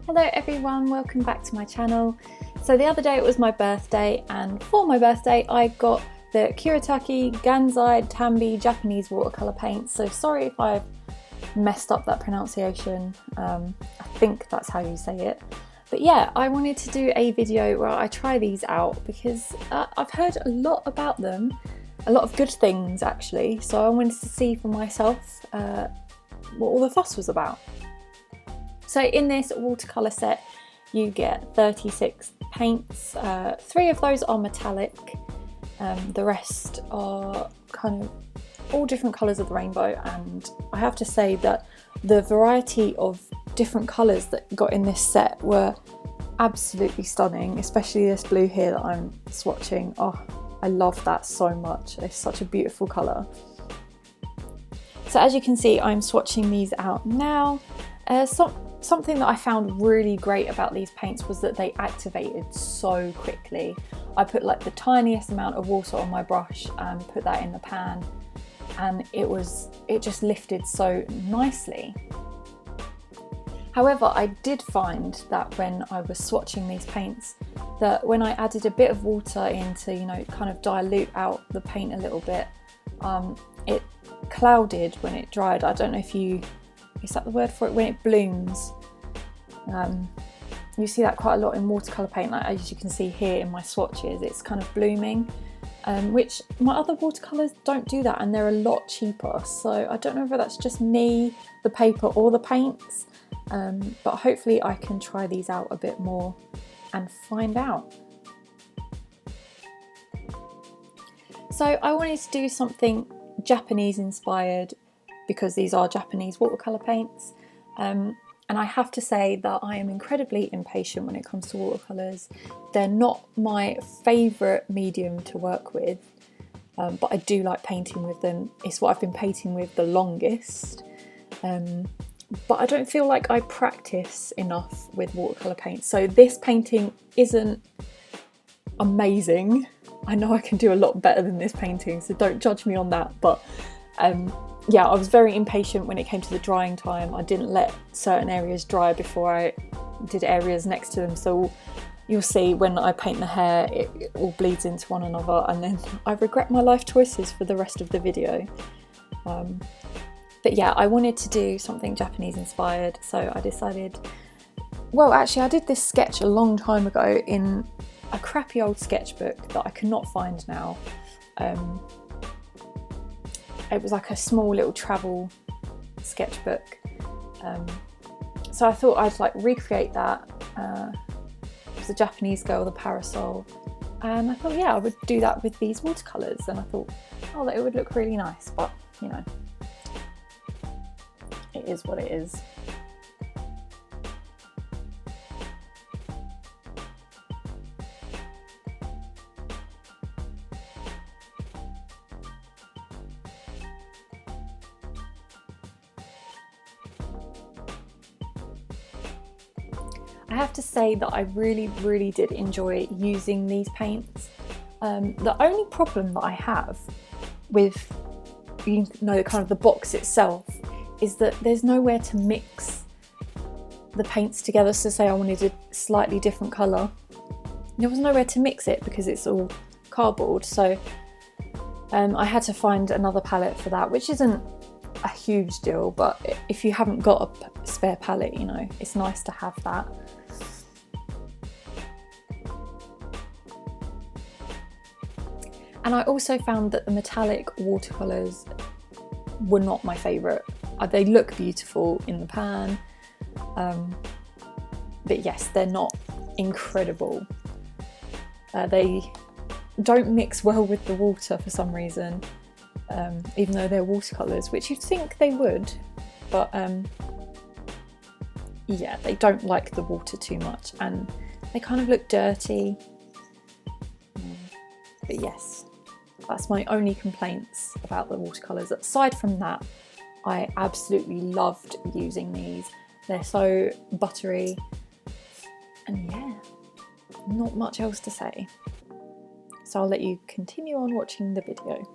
Hello everyone, welcome back to my channel. So the other day it was my birthday, and for my birthday I got the Kuretake Gansai Tambi Japanese watercolour paint. So sorry if I've messed up that pronunciation, I think that's how you say it. But yeah, I wanted to do a video where I try these out because I've heard a lot about them, a lot of good things actually, so I wanted to see for myself what all the fuss was about. So in this watercolour set you get 36 paints, 3 of those are metallic, the rest are kind of all different colours of the rainbow, and I have to say that the variety of different colours that got in this set were absolutely stunning, especially this blue here that I'm swatching. Oh, I love that so much, it's such a beautiful colour. So as you can see, I'm swatching these out now. Something that I found really great about these paints was that they activated so quickly. I put like the tiniest amount of water on my brush and put that in the pan, and it just lifted so nicely. However, I did find that when I was swatching these paints, that when I added a bit of water in to, you know, kind of dilute out the paint a little bit, it clouded when it dried. I don't know if is that the word for it? When it blooms. You see that quite a lot in watercolour paint, like as you can see here in my swatches, it's kind of blooming, which my other watercolours don't do that, and they're a lot cheaper. So I don't know whether that's just me, the paper or the paints, but hopefully I can try these out a bit more and find out. So I wanted to do something Japanese inspired because these are Japanese watercolour paints, and I have to say that I am incredibly impatient when it comes to watercolours. They're not my favourite medium to work with, but I do like painting with them. It's what I've been painting with the longest, but I don't feel like I practice enough with watercolour paint. So this painting isn't amazing. I know I can do a lot better than this painting, so don't judge me on that, but yeah, I was very impatient when it came to the drying time. I didn't let certain areas dry before I did areas next to them, so you'll see when I paint the hair it all bleeds into one another, and then I regret my life choices for the rest of the video. But yeah, I wanted to do something Japanese inspired, so I decided, well actually I did this sketch a long time ago in a crappy old sketchbook that I cannot find now. It was like a small little travel sketchbook, so I thought I'd like recreate that. It was a Japanese girl with a parasol, and I thought, yeah, I would do that with these watercolours, and I thought, oh, that it would look really nice, but you know, it is what it is. I have to say that I really did enjoy using these paints. The only problem that I have with, you know, kind of the box itself is that there's nowhere to mix the paints together. So say I wanted a slightly different colour, there was nowhere to mix it because it's all cardboard. So I had to find another palette for that, which isn't a huge deal, but if you haven't got a spare palette, you know, it's nice to have that. And I also found that the metallic watercolours were not my favourite. They look beautiful in the pan, but yes, they're not incredible. They don't mix well with the water for some reason, even though they're watercolours, which you'd think they would, but yeah, they don't like the water too much and they kind of look dirty. But yes, that's my only complaints about the watercolours. Aside from that, I absolutely loved using these. They're so buttery, and yeah, not much else to say. So I'll let you continue on watching the video.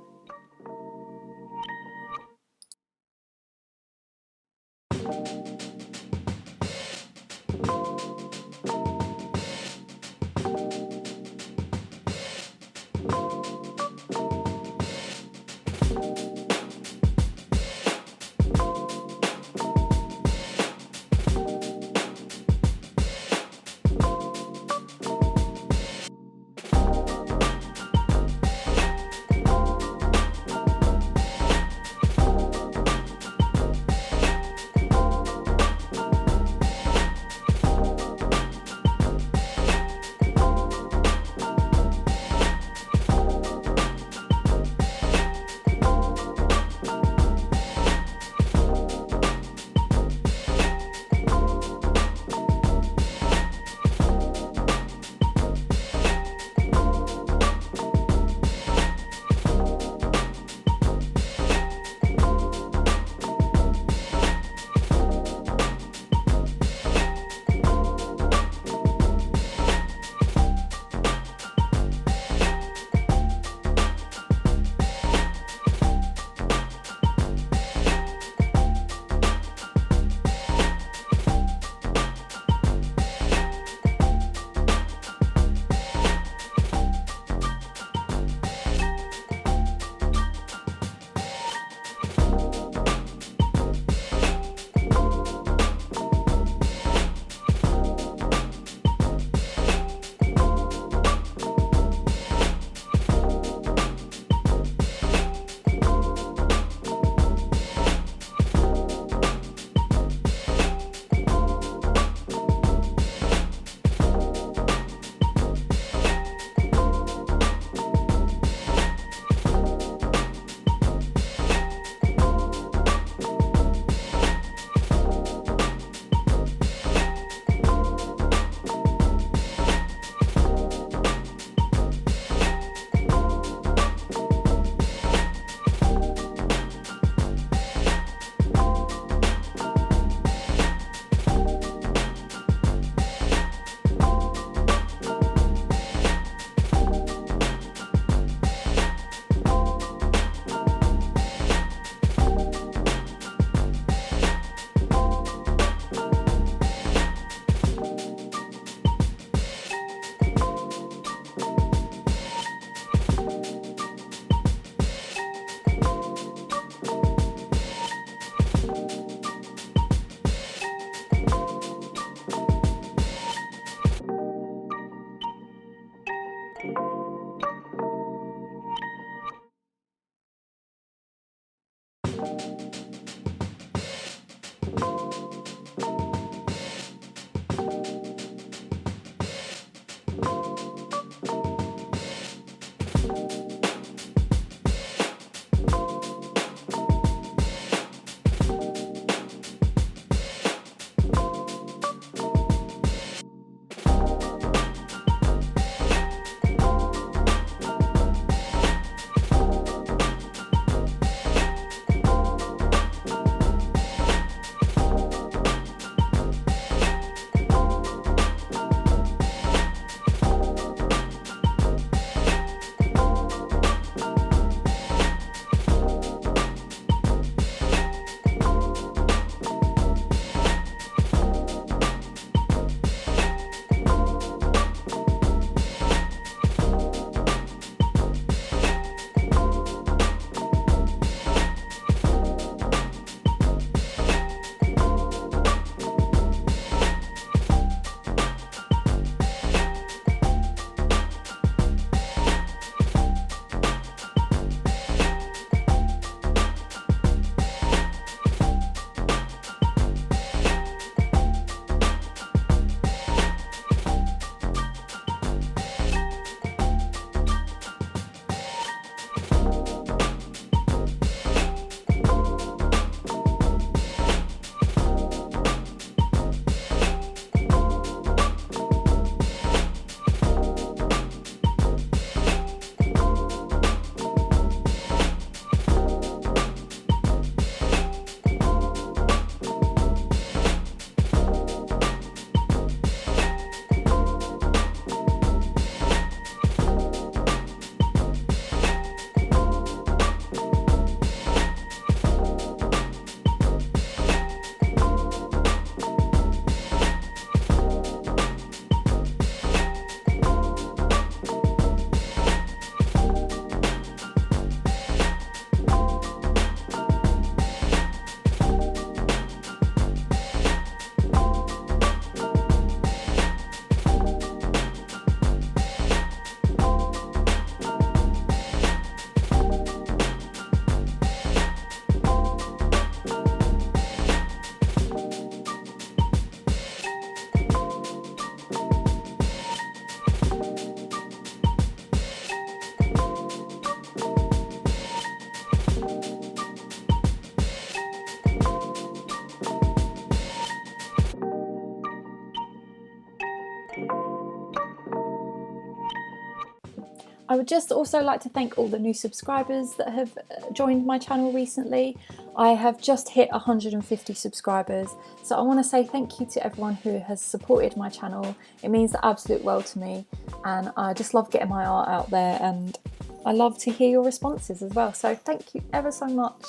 I would just also like to thank all the new subscribers that have joined my channel recently. I have just hit 150 subscribers, so I want to say thank you to everyone who has supported my channel. It means the absolute world to me, and I just love getting my art out there, and I love to hear your responses as well. So thank you ever so much,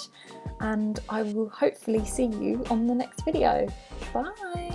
and I will hopefully see you on the next video. Bye!